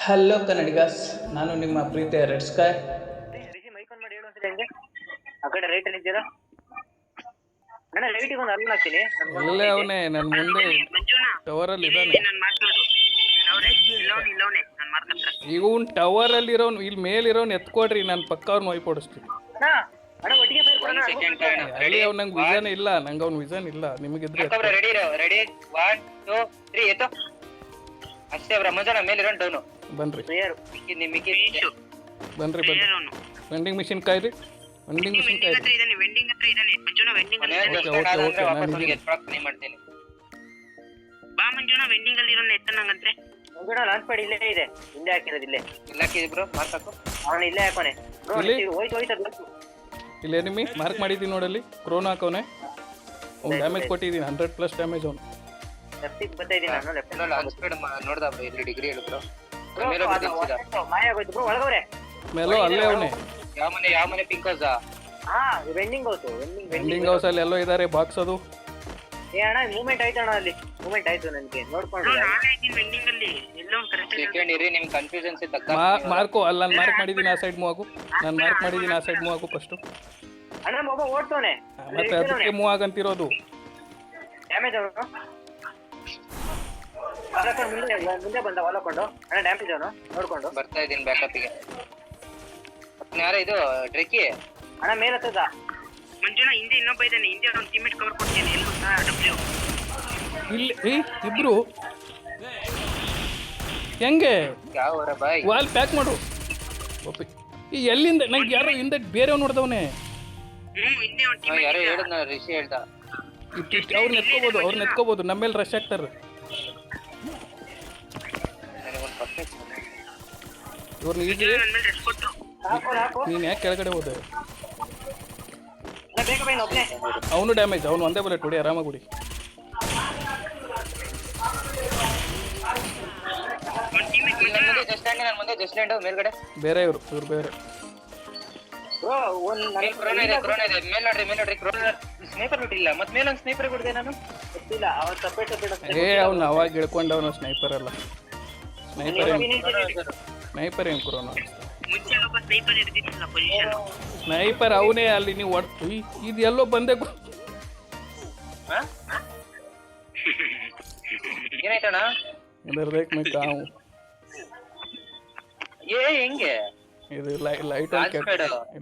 Hello Kannadigas, ನಾನು ನಿಮ್ಮ ಪ್ರೀತಿಯ red sky. Rishi mic on ಮಾಡಿ ಹೇಳು ಒಂದ್ಸಲ ಹೆಂಗೆ ಆ ಕಡೆ ರೈಟ್ ಅಲ್ಲಿ ಇದ್ದೀರಾ ಅಣ್ಣ ಲೈಟಿಗೆ ಒಂದು ಅಲ್ಲ ಹಾಕ್ತೀನಿ ಅಲ್ಲೇ ಅವನೇ ನನ್ನ ಮುಂದೆ ಟವರಲ್ಲಿ ಇದ್ದಾನೆ. ಈಗ ಅವ್ನು ಟವರಲ್ಲಿ ಇರೋನು ಇಲ್ಲಿ ಮೇಲಿರೋನು ಎತ್ಕೊಡ್ರಿ, ನಾನು ಪಕ್ಕ ಅವ್ನು ಒಯ್ಪಡಿಸ್ತೀನಿ. ಅಣ್ಣ ಒಟ್ಟಿಗೆ ಫೈರ್ ಕೊಡೋಣ ಅಲ್ಲಿ ಅವ್ನು ನಂಗೆ ವಿಷನ್ ಇಲ್ಲ, ನಂಗೆ ಅವ್ನು ವಿಷನ್ ಇಲ್ಲ. ನಿಮಗಿದ್ರೆ ರೆಡಿ ರೆಡಿ 1 2 3 ಎತ್ತು ಅಷ್ಟೇ ಬ್ರ. ಮಂಜಣ್ಣ ಮೇಲೆ ಇರೋನ್ ಡೌನು ಬನ್ರಿ ನಿಮಗೆ ಬನ್ರಿ ಬನ್ರಿ. ವೆಂಡಿಂಗ್ ಮಿಷಿನ್ ಕಾಯ್ರಿ, ವೆಂಡಿಂಗ್ ಮಿಷಿನ್ ಕಾಯ್ರಿ. ಮಾಡ್ತೀನಿ ಮಂಜುಣ ಲಾಂಚ್ ಪ್ಯಾಡ್ ಇಲ್ಲೇ ಇದೆ, ಹಿಂದೆ ಹಾಕಿರೋದು ಇಲ್ಲೇ ಇಲ್ಲ ಹಾಕಿದ್ರಿ ಬ್ರೋ. ಮಾರ್ಕಾಕು ಅವನು ಇಲ್ಲೇ ಹಾಕೋನೆ ಹೋಯ್ತು ಇಲ್ಲಿ ಎನಿಮಿ ಮಾರ್ಕ್ ಮಾಡಿದ್ದೀನಿ ನೋಡಲ್ಲಿ. ಕ್ರೋನ್ ಹಾಕೋನೆ, ಅವ್ನು ಡ್ಯಾಮೇಜ್ ಕೊಟ್ಟಿದ್ದೀನಿ 100+ ಡ್ಯಾಮೇಜ್ ಅವನು. ಲೆಫ್ಟಿಗೆ ಬರ್ತಾ ಇದ್ದೀನಿ ನಾನು ಲೆಫ್ಟ್ ಲಾಂಚ್ ಪ್ಯಾಡ್ ನೋಡ್ದ ಬ್ರೋ, ಇಲ್ಲಿ ಡಿಗ್ರಿ ಹೇಳಿದ್ರು ಮಾಯ ಆಗೋಯ್ತು ಬ್ರೋ. ಒಳಗವ್ರೆ ಮೇಲೋ ಅಲ್ಲೇ ಅವನೇ. ಯಾವ ಮನೆ ಪಿಂಕ್ ಹೌಸ್ ಹಾ ವೆಂಡಿಂಗ್ ಹೌಸ್ ವೆಂಡಿಂಗ್ ಹೌಸ್ ಅಲ್ಲಿ ಎಲ್ಲೋ ಇದಾರೆ ಬಾಕ್ಸ್ ಅದು. ಏ ಅಣ್ಣ ಮೂವ್ಮೆಂಟ್ ಆಯ್ತು ಅಣ್ಣ, ಅಲ್ಲಿ ಮೂವ್ಮೆಂಟ್ ಆಯ್ತು ನನಗೆ ನೋಡ್ಕೊಂಡು ಸೆಕೆಂಡ್ ಇರಿ. ನಿಮ್ ಕನ್ಫ್ಯೂಷನ್ಸ್ ಮಾರ್ಕು ಅಲ್ಲಿ ನಾನು ಮಾರ್ಕ್ ಮಾಡಿದ್ದೀನಿ, ಆ ಸೈಡ್ ಮೂವ್ ಆಗು. ನಾನು ಮಾರ್ಕ್ ಮಾಡಿದ್ದೀನಿ, ಆ ಸೈಡ್ ಮೂವ್ ಆಗು ಫಸ್ಟು. ಅಣ್ಣ ಒಬ್ಬ ಓಡ್ತವನೆ ಮತ್ತೆ ಅದಕ್ಕೆ ಮೂವ್ ಆಗಂತಿರೋದು. ಡ್ಯಾಮೇಜ್ ಅವನು ಮುಂದೆ ಮುಂದೆ ಬಂದ ಹೊಲಕೊಂಡು ಅಣ್ಣ ಡ್ಯಾಮೇಜ್ ಅವನು ನೋಡ್ಕೊಂಡು ಬರ್ತಾ ಇದೀನಿ ಬ್ಯಾಕಪ್ಗೆ. ಯಾರ ಇದು ಡ್ರೆಕಿ ಅಣ್ಣ ಮೇಲೆ ಹತ್ತದ ಮಂಜುನಾ ಹಿಂದೆ ಇನ್ನೊಬ್ಬ ಇದ್ದಾನೆ, ಹಿಂದೆ ಒಂದು ಟೀಮೇಟ್ ಕವರ್ ಕೊಡ್ತೀನಿ. ಎಲ್ಲಿ ಗೊತ್ತಾ ಡಬ್ಲ್ಯೂ ಇಲ್ಲಿ ಇಬ್ರು ಹೆಂಗೆ ಯಾವ ಬಾಯ್ ವಾಲ್ ಪ್ಯಾಕ್ ಮಾಡು. ಒಪ್ಪಿ ಈ ಎಲ್ಲಿಂದ ನಂಗೆ ಯಾರೋ ಹಿಂದೆ ಬೇರೆಯವ್ ನೋಡ್ದವನೇ. ಹಿಂದೆ ಒಂದು ಟೀಮ್ ಯಾರೋ ಹೇಳಿದ್ನ, ರಿಷಿ ಹೇಳ್ದ. ಅವ್ರನ್ನ ಎತ್ಕೋಬೋದು, ಅವ್ರನ್ನ ಎತ್ಕೋಬೋದು. ನಮ್ಮ ಮೇಲೆ ರಶ್ ಆಗ್ತಾರೆ ಇವ್ರನ್ನ. ಈಜಿ ನನ್ನ ಮೇಲೆ ರೆಸ್ಟ್ ಕೊಟ್ಟು ಹಾಕು ನೀನು ಯಾಕೆ ಕೆಳಗಡೆ ಹೋದೆ? ಅಣ್ಣ ಬೇಗ ಬೈನ್ ಒಬ್ಬನೇ ಅವನು ಡ್ಯಾಮೇಜ್, ಅವನು ಒಂದೇ ಬುಲೆಟ್ ಹೊಡಿ, ಆರಾಮಾಗಿ ಹೊಡಿ. ಜಸ್ಟ್ ಲ್ಯಾಂಡ್ ನನ್ನ ಮುಂದೆ ಜಸ್ಟ್ ಲ್ಯಾಂಡ್ ಮೇಲ್ಗಡೆ ಬೇರೆ ಇವ್ರು ಬೇರೆ. ಬ್ರೋ ಒಂದು ಕ್ರೋನ ಇದೆ ಮೇಲ್ ನೋಡ್ರಿ ಕ್ರೋನ ಸ್ನೈಪರ್ ಬಿಟ್ಟಿಲ್ಲ. ಮತ್ತೆ ಮೇಲೆ ಒಂದು ಸ್ನೈಪರ್ ಕೊಡ್ದೆ ನಾನು ಗೊತ್ತಿಲ್ಲ ಅವನು ಸಪ್ರೇಟ್ ಏ ಅವ್ನು ಅವಾಗ ಹಿಡ್ಕೊಂಡವನು. ಸ್ನೈಪರ್ ಅಲ್ಲ, ಸ್ನೈಪರ್ ಏನು ಕೊರೋನಾ. ಮುಂಚೆ ಒಬ್ಬ ಸ್ನೈಪರ್ ಇರ್ತಿದ್ದಿಲ್ಲ ಪೊಸಿಷನ್. ಸ್ನೈಪರ್ ಅವನೇ. ಅಲ್ಲಿ ನೀವು ಇದು ಎಲ್ಲೋ ಬಂದೆ. ಏನಾಯ್ತಣ್ಣ? ಇದರ್ದೇಕ್ ಮೈ ಕಾವು ಹೆಂಗೆ ಇದು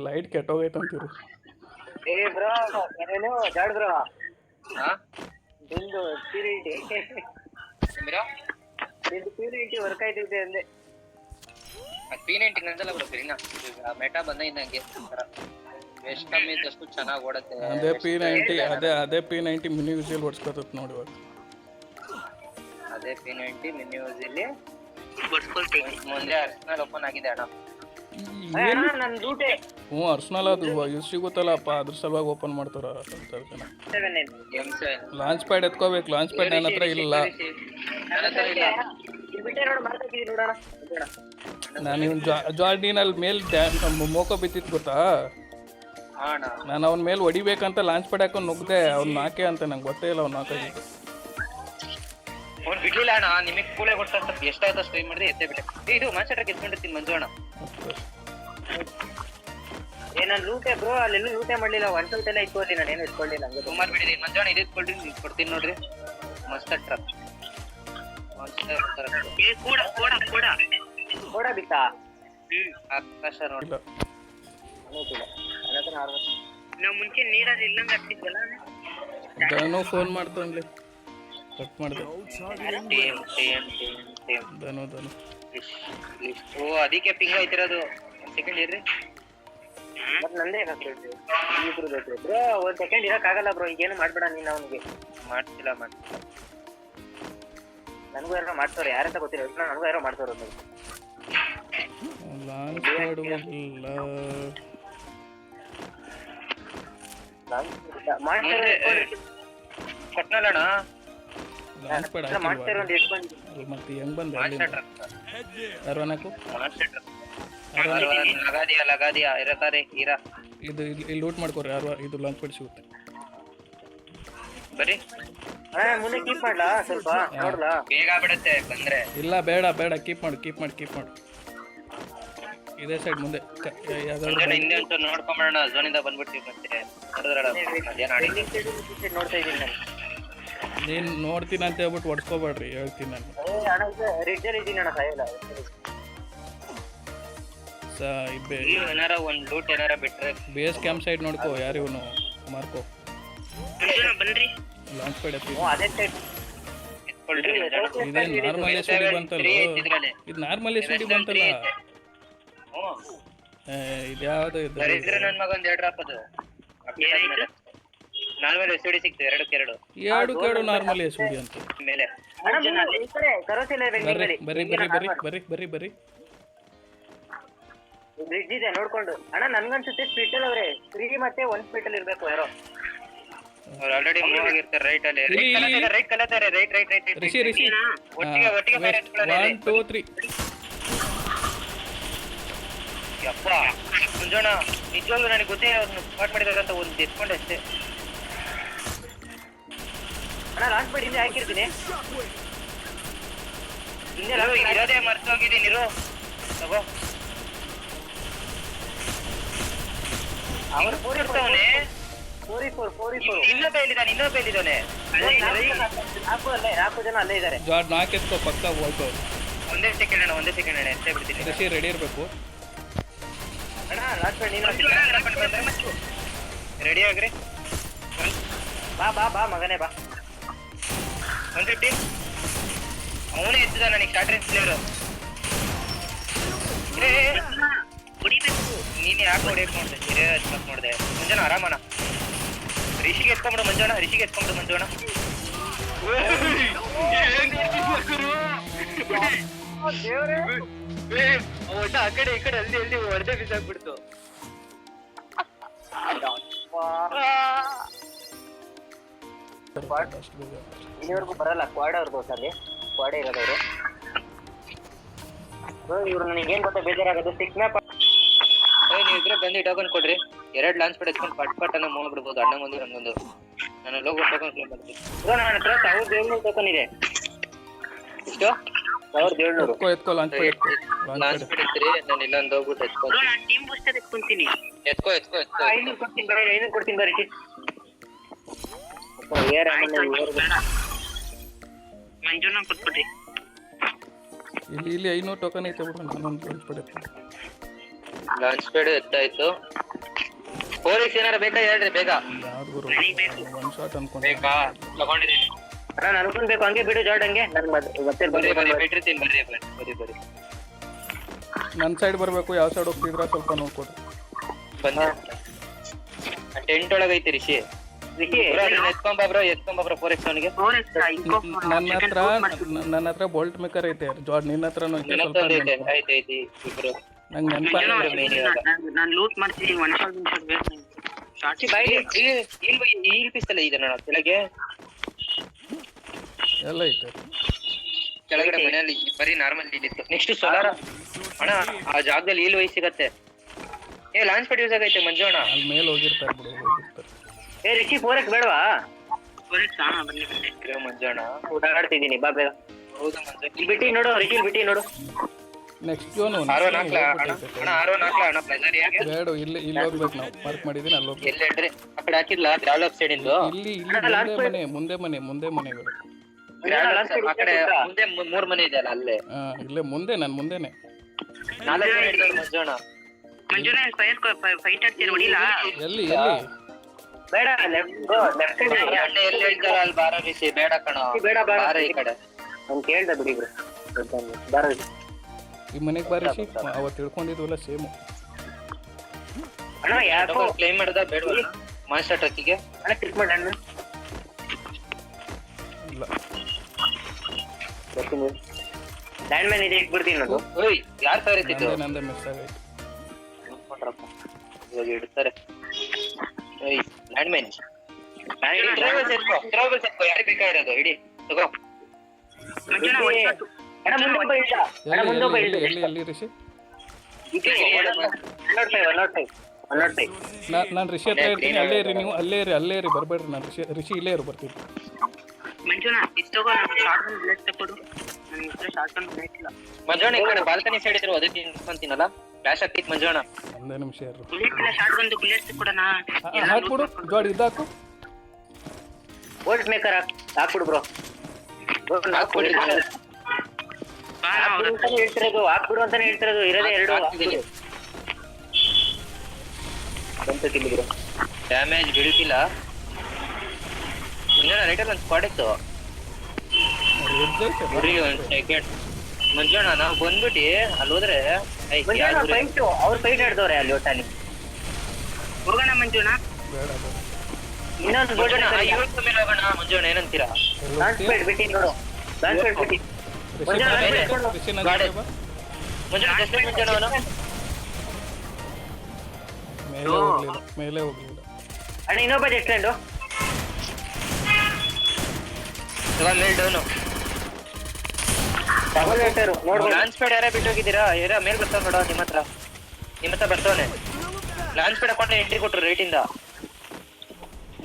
ಲೈಟ್ ಕೆಟ್ಟೋಗೈತಂತೀರಿ. ಏ ಬ್ರೋ ಏನೇನು ಜಾಡ್ ಬ್ರೋ ಹಾ ನಿಂದು ಪ್ಯೂರಿಟಿ ಮೀರಾ ನಿಂದು ಪ್ಯೂರಿಟಿ ವರ್ಕ್ ಆಯ್ತಿದೆ ಅಂದೆ. P90 ನಂದಲ್ಲ ಬ್ರೋ, ಸರಿನಾ? ಮೆಟಾ ಬಂದ ಇನ್ನಂಗೆ ವೆಸ್ಟ್ ಕಮ್ಮಿ ಇದ್ದಷ್ಟು ಚೆನ್ನಾಗಿ ಓಡುತ್ತೆ. ಅದೇ P90 ಅದೇ P90 ಮಿನಿ ವಿಜಿಲ್ ಓಡಿಸ್ಕೊತತ್ ನೋಡಿ ಇವಾಗ. ಅದೇ P90 ಮಿನಿ ಯೂಸಲ್ಲಿ ಬಡ್ಸ್ಕೊಳ್ತೀನಿ. ಮುಂದೆ ಅರ್ಸನಲ್ ಓಪನ್ ಆಗಿದೆ ಅಣ್ಣ. ಅಣ್ಣ ನನ್ನ ರೂಟೇ ಅರ್ಸನಲ್ ಅದು ಇದು ಸಿಗುತ್ತಲ್ಲಪ್ಪ, ಅದ್ರ ಸಲುವಾಗಿ ಓಪನ್ ಮಾಡ್ತಾರ. M7 ಲಾಂಚ್ ಪ್ಯಾಡ್ ಎತ್ಕೋಬೇಕು. ಲಾಂಚ್ ಪ್ಯಾಡ್ ನನ್ನ ಹತ್ರ ಇಲ್ಲ. ಬಿಟ್ಟೆ ನೋಡು ಮಾತಾಡ್ತಿದ್ದೀನಿ ನೋಡೋಣ. ನಾನು ಇವ್ನು ಜಾರ್ಡಿನಲ್ಲಿ ಮೇಲ್ ಮೋಕೋ ಬಿತ್ತಿತ್ತು ಗೊತ್ತಾ? ಅಣ್ಣ ನಾನು ಅವನ ಮೇಲೆ ಹೊಡಿಬೇಕಂತ ಲಾಂಚ್ ಪ್ಯಾಡ್ ಹಾಕೊಂಡು ನುಗ್ದೆ. ಅವ್ನು ನಾಕೆ ಅಂತ ನಂಗೆ ಗೊತ್ತೇ ಇಲ್ಲ ಅವ್ನು ನಾಕಾಗಿದ್ದು. ಅವ್ನು ಬಿಡ್ಲಿಲ್ಲ ಅಣ್ಣ. ನಿಮಗೆ ಕೂಳೆ ಕೊಡ್ತಾ ಎಷ್ಟಾಯ್ತು ಅಷ್ಟು ಟ್ರೈ ಮಾಡಿದ್ರೆ ಎತ್ತೇ ಬಿಟ್ಟೆ. ಇದು ಮಾಸ್ಟರ್ ಎತ್ಕೊಂಡಿರ್ತೀನಿ ಮಂಜು ಅಣ್ಣ. ಏ ನಾನು ಲೂಟೆ ಬ್ರೋ, ಅಲ್ಲೆಲ್ಲೂ ಲೂಟೆ ಮಾಡಲಿಲ್ಲ. ಒನ್ ಟು ಎಲ್ಲ ಇಟ್ಕೊಳ್ಳಿ, ನಾನು ಏನು ಇಟ್ಕೊಳ್ಳಿಲ್ಲ. ಹಂಗೆ ಸುಮಾರು ಬಿಡಿದೀನಿ ಮಂಜು ಅಣ್ಣ. ಇದು ಇಟ್ಕೊಳ್ತೀನಿ, ಕೊಡ್ತೀನಿ ನೋಡ್ರಿ. ಮಾಸ್ಟರ್ ಟ್ರಕ್ ಏ ಕೂಡ ಕೂಡ ಬಿತ್ತಾ ಆಕಾಶ ನೋಡಿ. ಇಲ್ಲ ನನ್ನ ಹತ್ರ ನಾವು ಮುಂಚೆ ನೀರಲ್ಲಿ ಇಲ್ಲಂಗ ಆಗ್ತಿದ್ವಲ್ಲ. ಧನು ಫೋನ್ ಮಾಡ್ತಾನ್ಲಿ, ಕಟ್ ಮಾಡಿದೆ. ಧನು ಓ ಅದಕ್ಕೆ ಪಿಂಗ್ ಆಯ್ತಿರೋದು. ಸೆಕೆಂಡ್ ಇರ್ರಿ, ಮತ್ತೆ ನಂದೇ ಇಬ್ರು ಬೇಕು ಬ್ರೋ. ಒಂದು ಸೆಕೆಂಡ್ ಇರೋಕ್ಕಾಗಲ್ಲ ಬ್ರೋ. ಈಗೇನು ಮಾಡ್ಬೇಡ ನೀನು. ಅವನಿಗೆ ಮಾಡ್ತಿಲ್ಲ ನನಗೂ ಯಾರೋ ಮಾಡ್ತಾರೆ, ಯಾರಂತ ಗೊತ್ತಿಲ್ಲ. ನನಗೂ ಯಾರೋ ಮಾಡ್ತಾರೆ. ಲಾಂಚ್ ಪ್ಯಾಡ್ ಇಲ್ಲ. ಕೊಟ್ನಲ್ಲಣ್ಣ ಲಾಂಚ್ ಪ್ಯಾಡ್ ಮಾಡ್ತಾರೆ ಒಂದು ಎತ್ಕೊಂಡು ಮತ್ತೆ ಹೆಂಗ್ ಬಂದೆ ಅಲ್ಲಿ? ಅರವನಾಕು ಲಗಾದಿಯಾ ಇರತಾರೆ ಇರಾ. ಇದು ಇಲ್ಲಿ ಲೂಟ್ ಮಾಡ್ಕೋರಿ. ಇದು ಲಾಂಚ್ ಪ್ಯಾಡ್ ಸಿಗುತ್ತೆ. ಬರ್ರಿ ಅಣ್ಣ ಮುಂದೆ ಕೀಪ್ ಮಾಡ್ಲಾ ಸ್ವಲ್ಪ ನೋಡ್ಲಾ? ಬೇಗ ಆಗ್ಬಿಡತ್ತೆ ಬಂದ್ರೆ. ಇಲ್ಲ ಬೇಡ ಬೇಡ, ಕೀಪ್ ಮಾಡು ಕೀಪ್ ಮಾಡು ಕೀಪ್ ಮಾಡು. ಇದೇ ಸೈಡ್ ಮುಂದೆ ಯಾವ್ದಾದ್ರು ಮುಂದೆ ಹಿಂದೆ ಅಂತ ನೋಡ್ಕೊಂಬಿಡೋಣ. ಝೋನಿಂದ ಬಂದ್ಬಿಡ್ತೀವಿ ಮತ್ತೆ. ನೋಡಿದ್ರಲ್ಲ ಮಧ್ಯಾಹ್ನ ಆಡಿ. ನೋಡ್ತಾ ಇದ್ದೀನಿ ನಾನು. ನೀನು ನೋಡ್ತೀನಿ ಅಂತ ಹೇಳ್ಬಿಟ್ಟು ಹೊಡ್ಸ್ಕೊಬೇಡ್ರಿ, ಹೇಳ್ತೀನಿ ನಾನು. ಅಣ್ಣ ಇದು ರಿಡ್ಜಲ್ಲಿ ಇದ್ದೀನಿ ಅಣ್ಣ, ಸಾಯಲ್ಲ. ಏನಾರ ಒಂದ್ ಲೂಟ್ ಏನಾರ ಬಿಟ್ರೆ. ಬೇಸ್ ಕ್ಯಾಂಪ್ ಸೈಡ್ ನೋಡ್ಕೋ. ಯಾರು ಇವನು ಮಾರ್ಕೋ ಬನ್ರಿ. ಲಾಂಚ್ ಪ್ಯಾಡ್ ಎತ್ತಿ. ಅದೇ ಸೈಡ್ ಎತ್ಕೊಳ್ರಿ. ಇದೇನು ನಾರ್ಮಲ್ ಎಸ್ ಡಿ ಬಂತಲ್ಲ, ಇದು ನಾರ್ಮಲ್ ಎಸ್ ಡಿ ಬಂತಲ್ಲ. ಇದ್ಯಾವುದು ಇದು? ಬರೀದ್ರೆ ನನ್ ಮಗ ಒಂದ್ 2 ಡ್ರಾಪ್ ಅದು ನಾರ್ಮಲ್ ಎಸ್ಡಿ ಸಿಕ್ತು. 2 ಎರಡು ನಾರ್ಮಲ್ ಎಸ್ ಡಿ ಅಂತ ಮೇಲೆ. ಬರ್ರಿ ಬರ್ರಿ ಬರ್ರಿ ಬರ್ರಿ ಬರ್ರಿ ಬರ್ರಿ ಬರ್ರಿ. ಬ್ರಿಡ್ಜ್ ಇದೆ ನೋಡ್ಕೊಂಡು. ಅಣ್ಣ ನನ್ಗನ್ಸುತ್ತೆ ಸ್ಪೀಟಲ್ ಅವ್ರೆ 3 ಮತ್ತೆ 1 ಸ್ಪೀಟಲ್ ಇರ್ಬೇಕು ಯಾರೋ. ಅವ್ರು ಆಲ್ರೆಡಿ ಮೂವ್ ಆಗಿರ್ತಾರೆ ರೈಟ್ ಅಲ್ಲಿ. ರೈಟ್ ಕಲತಾರೆ. ರೈಟ್ ರಿಷಿ ಒಟ್ಟಿಗೆ ಫೈರ್ ಹಚ್ಕೊಳ್ಳೋಣ. 1 2 3. ಯಪ್ಪ ಮುಂಜೋಣ ನಿಜವಾಗ್ಲೂ ನನಗೆ ಗೊತ್ತೇ ಅವ್ರನ್ನ ಸ್ಪಾಟ್ ಮಾಡಿದಾಗ ಅಂತ ಒಂದು ಎತ್ಕೊಂಡೆ ಅಷ್ಟೇ. ಅಣ್ಣ ಲಾಂಚ್ ಮಾಡಿ ಹಿಂದೆ ಹಾಕಿರ್ತೀನಿ. ಹಿಂದೆ ಇರೋದೇ ಮರ್ತೋಗಿದ್ದೀನಿ. ಇರೋ ತಗೋ. ಅವ್ರು 4 ಇನ್ನೊಬ್ಬ ಎಲ್ಲಿದ್ದಾನೆ. 4 ಜನ ಅಲ್ಲೇ ಇದ್ದಾರೆ. ಜಾಡ್ 4 ಎತ್ಕೋ ಪಕ್ಕ ಹೋಯ್ತು. ಒಂದೇ ಸೆಕೆಂಡ್ ಅಣ್ಣ ಎತ್ತೇ ಬಿಡ್ತೀನಿ. ರಿಷಿ ರೆಡಿ ಇರಬೇಕು. ಅಣ್ಣ ಲಾಂಚ್ ಮಾಡಿ ನೀನು ರೆಡಿ ಆಗ್ರಿ. ಬಾ ಮಗನೇ ಬಾ. 150 ಅವನೇ ಎತ್ತಿದ ನನಗೆ ಶಾರ್ಟ್ ರೇಂಜ್ ಪ್ಲೇಯರ್. ನೀನು ಯಾಕೆ ಹೊಡಿಯಕ್ ನೋಡ್ದೆ? ನೋಡ್ದೆ ಮಂಜಣ್ಣ ಆರಾಮಣ್ಣ. ರಿಷಿಗೆ ಎತ್ಕೊಂಬಿಡು ಮಂಜಣ್ಣ. ಆ ಕಡೆ ಈ ಕಡೆ ಅಲ್ಲಿ ಹೊಡೆದೇ ಬಿಸಾಕ್ಬಿಡ್ತು. ಇಲ್ಲಿವರೆಗೂ ಬರಲ್ಲ ಕ್ವಾಡ್ ಅವ್ರದ್ದು. ಅಲ್ಲಿ ಕ್ವಾಡೇ ಇರೋದವ್ರು. ಇವ್ರು ನನಗೇನ್ ಗೊತ್ತಾ ಬೇಜಾರಾಗೋದು, 6 ಮ್ಯಾಪ್. ನೀವು ಇದ್ರೆ ಬಂದು ಟೋಕನ್ ಕೊಡ್ರಿ. 2 ಲಾಂಚ್ ಪ್ಯಾಡ್ ಎತ್ಕೊಂಡು ಪಟ್ ಅನ್ನ ಮೂವ್ ಬಿಡ್ಬೋದು. ಅಣ್ಣಂಗೊಂದು ನಮ್ಗೊಂದು. ನಾನು ಲೋಗೋ ಟೋಕನ್ ಕ್ಲೇಮ್ ಮಾಡ್ತೀನಿ. ನನ್ನ ಹತ್ರ 1700 ಟೋಕನ್ ಇದೆ. ಎಷ್ಟು? 1700. ಎತ್ಕೋ ಲಾಂಚ್ ಪ್ಯಾಡ್ ಎತ್ಕೋ. ಲಾಂಚ್ ಪ್ಯಾಡ್ ಎತ್ರಿ. ನಾನು ಇಲ್ಲೊಂದು ಹೋಗ್ಬಿಟ್ಟು ಎತ್ಕೊಂಡು ನಾನು ಟೀಮ್ ಬೂಸ್ಟರ್ ಎತ್ಕೊಂತೀನಿ. ಎತ್ಕೋ 500 ಕೊಡ್ತೀನಿ ಬರೀ. ಮಂಜುನ ಕೊಟ್ಬಿಟ್ರಿ. ಇಲ್ಲಿ 500 ಟೋಕನ್ ಐತೆ ಬಿಡು. ನಾನೊಂದು ಲಾಂಚ್ ಪ್ಯಾಡ್ ಎತ್ತೀನಿ. ಲಾಂಚ್ ಪ್ಯಾಡ್ ಎತ್ತಾಯ್ತು. 4x ಏನಾರ ಬೇಕಾ ಹೇಳ್ರಿ ಬೇಗ. ಯಾವ್ದು ಗುರು ಒನ್ ಶಾಟ್ ಅನ್ಕೊಂಡೆ. ಬೇಕಾ ತಗೊಂಡಿದ್ದೀನಿ. ನಾನು ಅನ್ಕೊಂಡ್ಬೇಕು ಹಂಗೆ ಬಿಡು ಜಾರ್ಡನ್ಗೆ. ನನ್ ಮತ್ತೆ ಬಿಟ್ಟಿರ್ತೀನಿ. ಬರ್ರಿ. ನನ್ನ ಸೈಡ್ ಬರಬೇಕು. ಯಾವ ಸೈಡ್ ಹೋಗ್ತಿದ್ರ ಸ್ವಲ್ಪ ನೋಡ್ಕೊಡ್ರಿ. ಬನ್ನಿ. ಟೆಂಟ್ ಒಳಗೆ ಐತಿ ರಿಷಿ. ಎತ್ಕೊಂಬಬ್ರ 4x ಅವನಿಗೆ. ನನ್ನ ಹತ್ರ ಬೋಲ್ಟ್ ಮೇಕರ್ ಐತೆ. ಜಾರ್ಡ್ ನಿನ್ನ ಹತ್ರನೂ ಐತೆ. ಸ್ವಲ್ಪ ಐತಿ ಇಬ್ರು. ನಂಗೆ ನಾನು ಲೂಟ್ ಮಾಡ್ತೀನಿ. 1 ಶಾಟ್ ಬೇಕು. ಸಾಕ್ಷಿ ಬಾಯಿ ಈಲ್ ಪಿಸ್ತಲ ಇದೆ ನೋಡ ಕೆಳಗೆ ಎಲ್ಲ ಐತೆ. ಕೆಳಗಡೆ ಮನೆಯಲ್ಲಿ ಬರೀ ನಾರ್ಮಲ್ ಈಲ್ ಇತ್ತು. ನೆಕ್ಸ್ಟ್ ಸೋಲಾರ ಅಣ್ಣ ಆ ಜಾಗದಲ್ಲಿ ಈಲ್ ವೈ ಸಿಗತ್ತೆ. ಲಾಂಚ್ ಪ್ಯಾಡ್ ಯೂಸ್ ಆಗೈತೆ ಮಂಜು ಅಣ್ಣ. ಅಲ್ಲಿ ಮೇಲೆ ಹೋಗಿರ್ತಾರೆ ಬಿಡು, ಹೋಗಿರ್ತಾರೆ. ರಿಷಿ 4x ಬೇಡವಾ? 4x ಬನ್ನಿ ಮಂಜು ಅಣ್ಣ. ಊಟ ಆಡ್ತಿದ್ದೀನಿ ಬಾ ಬೇಗ. ಹೌದಾ ಮಂಜು? ಇಲ್ಲಿ ಬಿಟ್ಟಿ ನೋಡು ರಿಷಿ, ಬಿಟ್ಟಿ ನೋಡು. ನೆಕ್ಸ್ಟ್ ಜೋನು ಆರೋನ್ ಹಾಕ್ಲಾ ಅಣ್ಣ ಪ್ಲೆಜರ್ ಯಾಕೆ ಬೇಡ. ಇಲ್ಲಿ ಹೋಗ್ಬೇಕು ನಾವು. ಮಾರ್ಕ್ ಮಾಡಿದೀನಿ ಅಲ್ಲಿ ಹೋಗ್ಬೇಕು. ಎಲ್ಲಿ ಹೇಳ್ರಿ ಆ ಕಡೆ ಹಾಕಿದ್ಲಾ ಡೆವಲಪ್ ಸೈಡ್ ಇಂದು. ಇಲ್ಲಿ ಮುಂದೆ ಮನೆಗಳು. ಆ ಕಡೆ ಮುಂದೆ 3 ಮನೆ ಇದೆ ಅಲ್ಲ ಅಲ್ಲೇ. ಇಲ್ಲೇ ಮುಂದೆ ನಾನು ಮುಂದೆನೆ 4 ಜನ ಹಿಡಿದವ್ರು ಮಂಜು ಅಣ್ಣ. ಮಂಜುನ ಫೈಟ್ ಆಗ್ತೀರ ಹೊಡಿಲ್ಲ. ಎಲ್ಲಿ ಬೇಡ ಲೆಫ್ಟ್ ಸೈಡ್ ಅಣ್ಣ ಎಲ್ಲಿ ಹೇಳ್ತಾರ ಅಲ್ಲಿ ಬಾರ ರಿಷಿ. ಬೇಡ ಕಣ ಬೇಡ ಬಾರ ಈ ಕಡೆ. ನಾನು ಕೇಳ್ದೆ ಬಿಡಿ ಬ್ರೋ. ಬಾರ ಈ ಮನೆಗೆ ಬಾರಿಸಿ ಅವತ್ತು ತಿಳ್ಕೊಂಡಿದ್ವಲ್ಲ ಸೇಮು. ಅಣ್ಣ ಯಾಕೋ ಕ್ಲೈಮ್ ಮಾಡ್ದ ಬೇಡವಲ್ಲ ಮಾಸ್ಟರ್ ಟ್ರಕ್ಕಿಗೆ. ಅಣ್ಣ ಕ್ಲಿಕ್ ಮಾಡಿ ಅಣ್ಣ. ಇಲ್ಲ ಬರ್ತೀನಿ. ಲ್ಯಾಂಡ್ ಮ್ಯಾನ್ ಇದೆ ಇಟ್ಬಿಡ್ತೀನಿ ನಾನು. ಓಯ್ ಯಾರು ಫೈರ್ ಇತ್ತಿದ್ದು? ನಂದೇ ಮಿಸ್ ಆಗೈತೆ. ಇವಾಗ ಇಡ್ತಾರೆ. ಓಯ್ ಲ್ಯಾಂಡ್ ಮ್ಯಾನ್ ಟ್ರಾವೆಲ್ಸ್ ಎತ್ಕೋ ಯಾರಿಗೆ ಬೇಕಾಗಿರೋದು ಇಡಿ ತಗೋ. ಮಂಜುನ ಅಣ್ಣ ಮುಂದೆ ಬಾ ಇಲ್ಲ. ಅಣ್ಣ ಮುಂದೆ ಬಾ ಇಲ್ಲ. ಎಲ್ಲಿ ರಿಷಿ? ನೋಡ್ತಾ ನಾನು ರಿಷಿ ಹತ್ರ ಇರ್ತೀನಿ. ಅಲ್ಲೇ ಇರಿ ನೀವು. ಅಲ್ಲೇ ಇರಿ ಬರಬೇಡ್ರಿ. ನಾನು ರಿಷಿ ಇಲ್ಲೇ ಇರು ಬರ್ತೀನಿ. ಮಂಜುನಾ ಇಷ್ಟೋಗ ನಾನು ಶಾರ್ಟ್ ಗನ್ ಬ್ಲೇಸ್ ತಕೊಡು ನನಗೆ ಇಷ್ಟ ಶಾರ್ಟ್ ಗನ್ ಬ್ಲೇಸ್ ಇಲ್ಲ ಮಂಜೋಣ ಈ ಕಡೆ ಬಾಲ್ಕನಿ ಸೈಡ್ ಇದ್ರು ಅದೇ ತಿನ್ಕೊಂತೀನಲ್ಲ ಫ್ಲಾಶ್ ಆಗ್ತಿತ್ತು ಮಂಜೋಣ ಒಂದೇ ನಿಮಿಷ ಇರು. ಬುಲೆಟ್ ಇಲ್ಲ ಶಾರ್ಟ್ ಗನ್ ಬ್ಲೇಸ್ ತಕೊಡೋಣ ಹಾಕ್ಬಿಡು ಜೋಡಿ ಇದ್ದಾಕು. ವೋಲ್ಟ್ ಮೇಕರ್ ಹಾಕ್ಬಿಡು ಬ್ರೋ. ಹೇಳ್ತಿರೋದು ಹಾಕ್ಬಿಡು ಅಂತಾನೆ ಹೇಳ್ತಿರೋದು. ಇರೋದೇ ಎರಡು ಹಾಕ್ತಿದ್ದೀನಿ. ಬಂತು ಕಿಲ್ಲಿ ಬ್ರೋ. ಡ್ಯಾಮೇಜ್ ಬೀಳ್ತಿಲ್ಲ ಮಂಜೋಣ ರೈಟಲ್ಲಿ ಒಂದು ಸ್ಪಾಟ್ ಇತ್ತು ರೆಡ್ ಐತೆ. ಒಂದು ಸೆಕೆಂಡ್ ಮಂಜೋಣ ನಾವು ಬಂದ್ಬಿಟ್ಟು ಅಲ್ಲಿ ಹೋದ್ರೆ ಫೈಟ್ ಅವ್ರು ಫೈಟ್ ಆಡ್ದವ್ರೆ ಅಲ್ಲಿ ಒಟ್ಟಾಲಿ. ಹೋಗೋಣ ಮಂಜುನಾ ಬೇಡ ಬೇಡ. ಇನ್ನೊಂದು ಮಂಜೋಣ ಇವತ್ತು ಮೇಲೆ ಹೋಗೋಣ ಮಂಜೋಣ ಏನಂತೀರಾ ಲಾಂಚ್ ಪ್ಯಾಡ್ ಬಿಟ್ಟಿ ನೋಡು. ಲಾಂಚ್ ಪ್ಯಾಡ್ ಬಿಟ್ಟಿ ರಿಷಿ ಗಾಡಿ. ಮಂಜೋಣ ಜಸ್ಟ್ ಮಂಜೋಣ ಅವನು ಮೇಲೆ ಹೋಗ್ಲಿಲ್ಲ. ಅಣ್ಣ ಇನ್ನೊಬ್ಬ ಜಸ್ಟ್ ಫ್ರೆಂಡು ಇವಾಗ ಮೇಲ್ ಡೌನು ಡಬಲ್ ವೇಟರು ನೋಡ್ಬೋದು. ಲಾಂಚ್ ಪ್ಯಾಡ್ ಯಾರೇ ಬಿಟ್ಟು ಹೋಗಿದ್ದೀರಾ ಯಾರ ಮೇಲ್ ಬರ್ತಾವ ನೋಡೋ ನಿಮ್ಮ ಹತ್ರ ಬರ್ತಾವನೆ. ಲಾಂಚ್ ಪ್ಯಾಡ್ ಹಾಕೊಂಡ್ರೆ ಎಂಟ್ರಿ ಕೊಟ್ರು ರೈಟಿಂದ.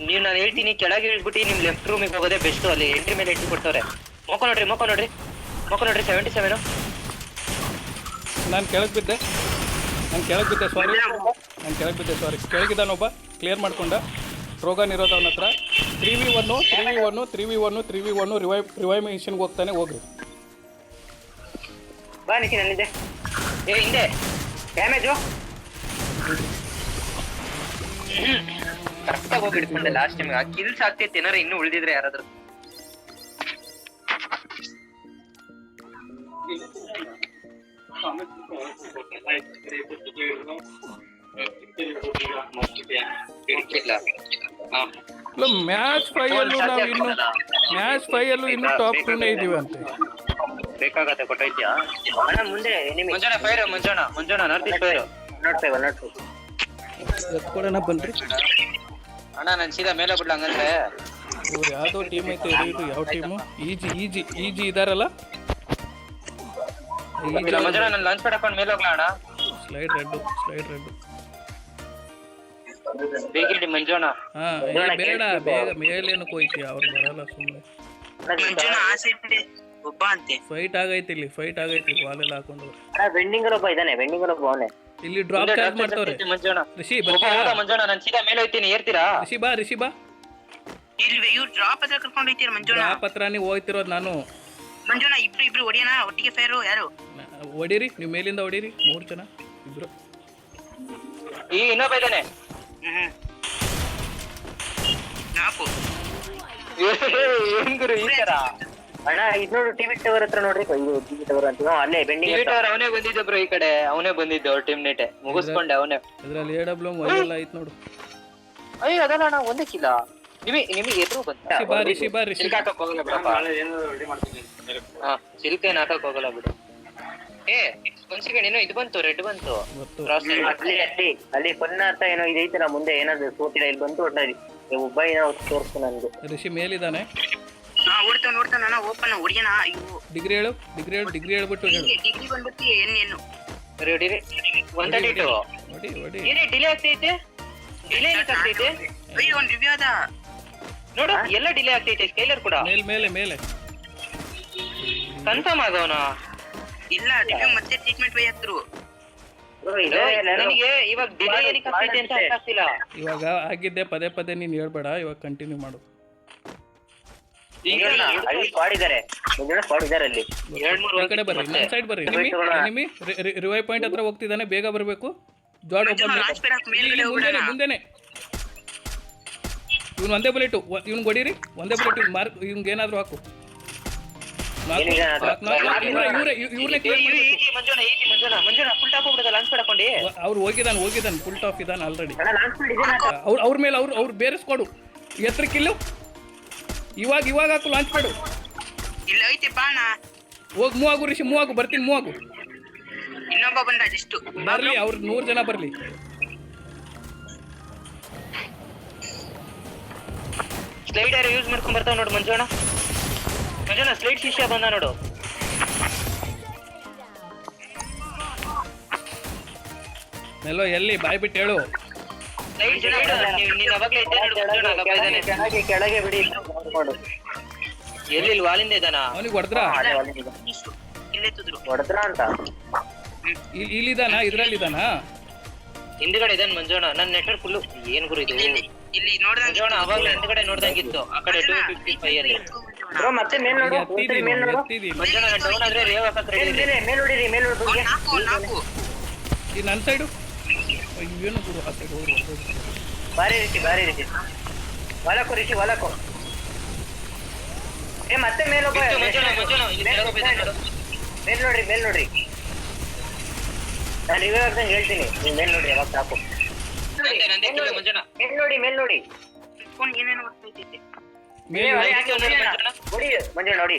ನೀವು ನಾನು ಹೇಳ್ತೀನಿ ಕೆಳಗೆ ಇಳ್ಬಿಟ್ಟು ನಿಮ್ ಲೆಫ್ಟ್ ರೂಮಿಗೆ ಹೋಗೋದೇ ಬೆಸ್ಟ್. ಅಲ್ಲಿ ಎಂಟ್ರಿ ಮೇಲೆ ಎಂಟ್ರಿ ಕೊಡ್ತವ್ರೆ. ಮೋಕ ನೋಡ್ರಿ 77. ನಾನು ಕೆಳಗೆ ಬಿದ್ದೆ ಸಾರಿ ಕೆಳಗಿದ್ದಾನೊಬ್ಬ ಕ್ಲಿಯರ್ ಮಾಡ್ಕೊಂಡ. ರೋಗನ್ ಇರೋದು ಅವನ ಹತ್ರ. 3v1 ರಿವೈವ್ ಮಿಷನ್ಗೆ ಹೋಗ್ತಾನೆ. ಹೋಗ್ರಿ ಬಾ ನಿಖಿ ನನ್ನಿದೆ ಏ ಹಿಂದೆ ಡ್ಯಾಮೇಜು ಕರೆಕ್ಟಾಗಿ ಹೋಗಿ ಹಿಡ್ಕೊಂಡೆ ಲಾಸ್ಟ್ ಟೈಮ್. ಆ ಕಿಲ್ಸ್ ಆಗ್ತೈತೆ ಏನಾರ ಇನ್ನೂ ಉಳಿದಿದ್ರೆ ಯಾರಾದ್ರೂ. ಮ್ಯಾಚ್ 5 ಇನ್ನು ಟಾಪ್ 2ನೇ ಇದೀವಿ ಅಂತೆ. ಬೇಕಾಗತ್ತೆ ಕೊಟ್ಟೈತ್ಯಾ ಅಣ್ಣ ಮುಂದೆ ನಿಮಗೆ ಮಂಜೋಣ ಫೈರ್ ಮಂಜೋಣ ನಾರ್ತ್ ಈಸ್ಟ್ ಫೈರ್ ಎತ್ಕೊಡೋಣ ಬನ್ರಿ. ಅಣ್ಣ ನಾನು ಸೀದಾ ಮೇಲೆ ಬಿಡ್ಲ ಹಂಗಂದ್ರೆ. ಇವ್ರು ಯಾವುದೋ ಟೀಮ್ ಐತೆ. ಇದು ಯಾವ ಟೀಮು? ಈಜಿ ಇದಾರಲ್ಲ. ಮಂಜೋಣ ನಾನು ಲಾಂಚ್ ಪ್ಯಾಡ್ ಹಾಕೊಂಡು ಮೇಲೆ ಹೋಗ್ಲಾ ಅಣ್ಣ. ಸ್ಲೈಡ್ ರೆಡ್ ಬೇಕಿಡಿ ಮಂಜೋಣ. ಬೇಡ ಬೇಗ ಮೇಲೇನಕ್ಕೆ ಹೋಯ್ತಿ. ಅವ್ರು ಬರಲ್ಲ ಸುಮ್ಮನೆ. ಮಂಜುನಾ ಆ ಸೈಡ್ ಒಬ್ಬ ಅಂತೆ ಫೈಟ್ ಆಗೈತಿ ವಾಲೆಲ್ಲ ಹಾಕೊಂಡು. ವೆಂಡಿಂಗ್ ಒಬ್ಬ ಇದ್ದಾನೆ. ಅವನೇ ಇಲ್ಲಿ ಡ್ರಾಪ್ ಚಾರ್ಜ್ ಮಾಡ್ತವ್ರೆ. ಮಂಜೋಣ ರಿಷಿ ಮಂಜೋಣ ನಾನು ಸೀದಾ ಮೇಲೆ ಹೋಗ್ತೀನಿ. ಏರ್ತೀರಾ? ರಿಷಿ ಬಾ ಇಲ್ವೇ ಇವ್ರು ಡ್ರಾಪ್ ಹತ್ರ ಕರ್ಕೊಂಡು ಹೋಯ್ತೀರ ಮಂಜುನಾ. ಡ್ರಾಪ್ ಹತ್ರ ನೀವು ಹೋಗ್ತಿರೋದು. ನಾನು ಮಂಜುನಾ ಇಬ್ರು ಹೊಡಿಯೋಣ ಒಟ್ಟಿಗೆ ಫೇರು. ಯಾರು ಹೊಡೀರಿ ನೀವು ಮೇಲಿಂದ ಹೊಡೀರಿ. 3 ಜನ ಇಬ್ರು. ಈ ಇನ್ನೊಬ್ಬ ಇದ್ದಾನೆ. ನಾಲ್ಕು ಏನ್ ಗುರು ಈ ತರ? ಅಣ್ಣ ಇದು ನೋಡು ಟಿವಿ ಟವರ್ ಹತ್ರ ನೋಡ್ರಿ. ಇದು ಟಿವಿ ಟವರ್ ಅಂತ ಅಲ್ಲೇ ಬೆಂಡಿಂಗ್ ಅವನೇ ಬಂದಿದ್ದ ಬ್ರೋ. ಈ ಕಡೆ ಅವನೇ ಬಂದಿದ್ದ. ಅವ್ರ ಟೀಮ್ ನೇಟೆ ಮುಗಿಸ್ಕೊಂಡೆ ಅವನೇ. ಇದ್ರಲ್ಲಿ AW ಎಲ್ಲ ಐತ್ ನೋಡು. ಅಯ್ಯೋ ಅದಲ್ಲ ಅಣ್ಣ ಒಂದಕ್ಕಿಲ್ಲ. ನಿಮಗೆ ಎದುರು ಬಂತ. ರಿಷಿ ಸಿಲ್ಕ್ ಹಾಕಕ್ ಹೋಗಲ್ಲ ಬಿಡಪ್ಪ. ಹಾ ಸಿಲ್ಕ್ ಏನ್ ಹಾಕಕ್ ಹೋಗಲ್ಲ ಬಿಡು. ಏ ಒಂದ್ ಸೆಕೆಂಡ್ ಏನೋ ಇದು ಬಂತು. ರೆಡ್ ಬಂತು. ಅಲ್ಲಿ ಪನ್ನ ಅಂತ ಏನೋ ಇದೈತಲ್ಲ ಮುಂದೆ. ಏನಾದ್ರು ಸೋತಿಲ್ಲ ಇಲ್ಲಿ ಬಂತು. ಒಟ್ಟಾಗಿ ಒಬ್ಬ ಏನೋ ತೋರಿಸ್ತು ನನಗೆ. ರಿಷಿ ಮೇಲಿದ್ದಾನೆ. ನೋಡ್ತಾನ ಅಣ್ಣ. ಓಪನ್ ಹೊಡಿಯೋಣ. ಅಯ್ಯೋ ಡಿಗ್ರಿ ಹೇಳ್ಬಿಟ್ಟು ಹೇಳು. ಡಿಗ್ರಿ ಬಂದ್ಬಿಟ್ಟು ಏನು ರೆಡಿ 132 ಹೊಡಿ ಏನೇ ಡಿಲೇ ಆಗ್ತೈತೆ. ಡಿಲೇ ಏನಕ್ಕೆ ಆಗ್ತೈತೆ? ಅಯ್ಯೋ ಒಂದು ರಿವ್ಯೂ ಅದ ನೋಡು ಎಲ್ಲ ಡಿಲೇ ಆಗ್ತೈತೆ. ಸ್ಕೈಲರ್ ಕೂಡ ಮೇಲೆ ಕನ್ಫರ್ಮ್ ಆಗವನ. ಇಲ್ಲ ರಿವ್ಯೂ ಮತ್ತೆ ಟ್ರೀಟ್ಮೆಂಟ್ ಬೈ ಹಾಕ್ತರು. ನನಗೆ ಇವಾಗ ಡಿಲೇ ಏನಕ್ಕೆ ಆಗ್ತೈತೆ ಅಂತ ಅರ್ಥ ಆಗ್ತಿಲ್ಲ. ಇವಾಗ ಆಗಿದ್ದೆ ಪದೇ ನೀನು ಹೇಳ್ಬೇಡ. ಇವಾಗ ಕಂಟಿನ್ಯೂ ಮಾಡು. ಅಲ್ಲಿ ಪಾಡಿದ್ದಾರೆ ಅಲ್ಲಿ. ಈ ಕಡೆ ಬರ್ರಿ. ನನ್ನ ಸೈಡ್ ಬರ್ರಿ. ಎನಿಮಿ ರಿವೈವ್ ಪಾಯಿಂಟ್ ಹತ್ರ ಹೋಗ್ತಿದ್ದಾನೆ. ಬೇಗ ಬರಬೇಕು. ಜಾಡ್ ಮುಂದೆನೆ. ಇವ್ನು ಒಂದೇ ಬುಲೆಟ್. ಇವ್ನು ಹೊಡೀರಿ. ಒಂದೇ ಬುಲೆಟ್. ಮಾರ್ಕ್ ಇವ್ನಿಗೆ ಏನಾದ್ರು ಹಾಕು. ಅವ್ರು ಹೋಗಿದ್ದಾನೆ ಫುಲ್ ಟಾಪ್ ಇದ್ದಾನೆ ಆಲ್ರೆಡಿ. ಅವ್ರ ಮೇಲೆ ಅವ್ರು ಬೇರೆ ಸ್ಕ್ವಾಡು. ಎತ್ತರಕ್ಕಿಲ್ಲು. ಇವಾಗ ಹಾಕು ಲಾಂಚ್ ಮಾಡು. ಇಲ್ಲ ಐತೆ ಬಾಣ. ಹೋಗಿ ಮೂವಾಗು ರಿಷಿ. ಬರ್ತೀನಿ. ಇನ್ನೊಬ್ಬ ಬಂದ ಜಸ್ಟ್ ಬರ್ಲಿ. ಅವ್ರು 100 ಜನ ಬರ್ಲಿ. ಸ್ಲೈಡ್ ಯಾರು ಯೂಸ್ ಮಾಡ್ಕೊಂಡ್ ಬರ್ತಾವ ನೋಡು ಮಂಜೋಣ. ಸ್ಲೈಡ್ ಶಿಷ್ಯ ಬಂದ ನೋಡು. ಎಲ್ಲೋ ಎಲ್ಲಿ ಬಾಯ್ ಬಿಟ್ಟು ಹೇಳು. ನೀನ್ ಅವಾಗ್ಲೇ ಇದ್ದೆ ನೋಡು ಮಂಜೋಣ. ಕೆಳಗೆ ಬಿಡಿ. ಎಲ್ಲಿ ವಾಲಿಂದ ಇದಾನ ಅವನಿಗೆ ಹೊಡೆದ್ರಾ ಅದೇ ಅಲ್ಲಿ ಇಲ್ಲೆತ್ತಿದ್ರು ಹೊಡೆದ್ರ ಅಂತ ಇಲ್ಲಿದಾನ ಇದ್ರಲ್ಲಿದಾನ ಹಿಂದ್ಗಡೆ ಇದಾನ ಮಂಜೋಣ ನನ್ ನೆಟ್ವರ್ಕ್ ಫುಲ್ ಏನ್ ಗುರು ಇದು ಇಲ್ಲಿ ನೋಡ್ದಂಗೆ ಮಂಜೋಣ ಅವಾಗ್ಲೇ ಹಿಂದ್ಗಡೆ ನೋಡ್ದಂಗಿತ್ತು ಆ ಕಡೆ 255 ಅಲ್ಲಿ ಬ್ರೋ ಮತ್ತೆ ಮೇಲ್ ನೋಡು ಒಂದ್ಸರಿ ಮೇಲ್ ನೋಡು ಎತ್ತಿದೀನಿ ಮಂಜೋಣ ಡೌನ್ ಆದ್ರೆ ರೇವ್ ಹಾಕಕ್ ರೆಡಿ ಇದೆ ಮೇಲ್ ನೋಡಿರಿ ಮೇಲ್ ನೋಡ್ರಿ ನಾಲ್ಕು ಈ ನನ್ನ ಸೈಡು ಏನು ಗುರು ಆ ಸೈಡ್ ಹೋದ್ರು ಬಾರಿ ರೀತಿ ಒಳಕೋ ರಿಷಿ ಒಳಕೋ ಏ ಮತ್ತೆ ಮೇಲ್ ಹೋಗೋ ಮಂಜೋಣ ಇಲ್ಲಿ ಕೆಳಗೆ ಬಿದ್ದಾನೆ ನೋಡು. ಮೇಲ್ ನೋಡ್ರಿ ನಾನು ರಿವ್ಯೂ ಆಗ್ದಂಗೆ ಹೇಳ್ತೀನಿ ನೀವು ಮೇಲ್ ನೋಡ್ರಿ ಯಾವಾಗ ಸಾಕು ನಂದೇ ಕಿಲ್ಲ ಮಂಜೋಣ ಮೇಲ್ ನೋಡಿ ಫೋನ್ ಏನೇನೋ ಬರ್ತೈತಿ ಮೇಲೆ ನೋಡಿ ಮಂಜು ನೋಡಿ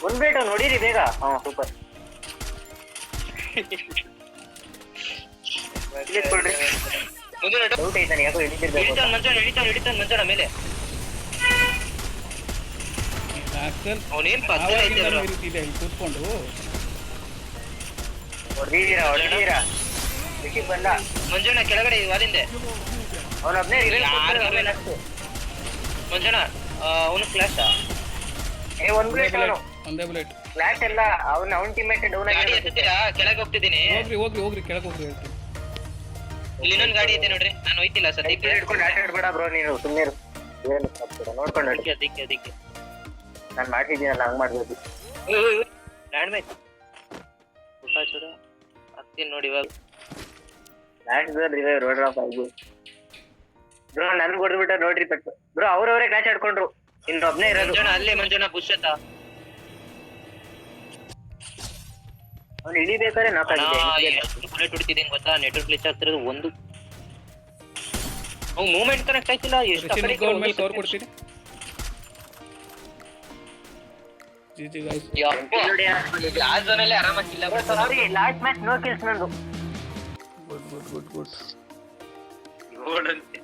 ಒಂದ್ಬೇಟ ನೋಡಿರಿ ಬೇಗ ಹಾ ಸೂಪರ್ ಕೊಡ್ರಿ ಮಂಜೋಣ ಡೌಟ್ ಐತಾನೆ ಯಾಕೋ ಹಿಡಿತಿರ್ಬೇಕು ಹಿಡಿತಾನ ಮಂಜೋಣ ಮೇಲೆ ಆಕ್ಚುಲ್ ಅವನೇನ್ ಪಕ್ಕ ಐತೆ ಬ್ರೋ ಇರುತ್ತಿದೆ ಇಲ್ಲಿ ಕೂತ್ಕೊಂಡು ಹೊಡೆದೀರಾ ರಿಷಿ ಬಂದ ಮಂಜೋಣ ಕೆಳಗಡೆ ವಾಲಿಂದೆ ಅವನೊಬ್ನೇ ಮಂಜೋಣ ಅವನು ಕ್ಲಾಸ್ ಏ ಒಂದ್ ಪ್ಲೇಟ್ ಅವನು ಒಂದೇ ಬುಲೆಟ್ ಫ್ಲಾಟ್ ಎಲ್ಲ ಅವನ್ ಟೀಮೇಟ್ ಡೌನ್ ಗಾಡಿ ಆಗಿ ಎತ್ತುತ್ತೀರಾ ಕೆಳಗೆ ಹೋಗ್ತಿದ್ದೀನಿ ಹೋಗ್ರಿ ಕೆಳಗೆ ಹೋಗ್ರಿ ಹೇಳ್ತೀನಿ ಇಲ್ಲಿ ಇನ್ನೊಂದು ಗಾಡಿ ಐತೆ ನೋಡ್ರಿ ನಾನು ಹೋಯ್ತಿಲ್ಲ ಸದ್ಯಕ್ಕೆ ಹಿಡ್ಕೊಂಡು ಆಟ ಆಡ್ಬೇಡ ಬ್ರೋ ನೀನು ಸುಮ್ಮನೆ ನೋಡ್ಕೊಂಡು ನೋಡಿ ಅದಕ್ಕೆ ನಾನು ಮಾಡ್ತಿದ್ದೀನಲ್ಲ ಹಂಗ್ ಮಾಡ್ಬೋದು ಲ್ಯಾಂಡ್ ಮೇಲೆ ಚೂಡ ಹತ್ತೀನಿ ನೋಡಿ ಇವಾಗ ಲಾಸ್ಟ್ ರಿವೈವ್ ರೋಡ್ ಆಫ್ ಆಗಿ ಬ್ರೋ ನನ್ಗೆ ಹೊಡೆದ್ಬಿಟ್ಟ ನೋಡ್ರಿ ಪಟ್ಟು ಬ್ರೋ ಅವ್ರವರೇ ಕ್ಲಾಚ್ ಆಡ್ಕೊಂಡ್ರು ಇನ್ನೊಬ್ನೇ ಇರೋದು ಮಂಜೋಣ ಅಲ್ಲೇ ಮಂಜೋಣ ಪುಷ್ಯತ ಅವ್ನು ಇಳಿಬೇಕಾದ್ರೆ ನಾಕಾಗಿದೆ ಎಷ್ಟು ಬುಲೆಟ್ ಹೊಡಿತಿದ್ದೀನಿ ಗೊತ್ತಾ ನೆಟ್ವರ್ಕ್ ಗ್ಲಿಚ್ ಆಗ್ತಿರೋದು ಒಂದು ಅವ್ ಮೂವ್ಮೆಂಟ್ ಕನೆಕ್ಟ್ ಆಯ್ತಿಲ್ಲ ಎಷ್ಟು ಗೌನ್ ಮೇಲೆ ಕವರ್ ಕೊಡ್ತೀನಿ ಜಿ ಗೈಸ್ ಲಾಸ್ಟ್ ಝೋನ್ ಅಲ್ಲಿ ಆರಾಮಾಗಿಲ್ಲ ಸಾರಿ ಲಾಸ್ಟ್ ಮ್ಯಾಚ್ ನೋ ಕಿಲ್ಸ್ ನಂದು ಗುಡ್ ಓಡಂತೆ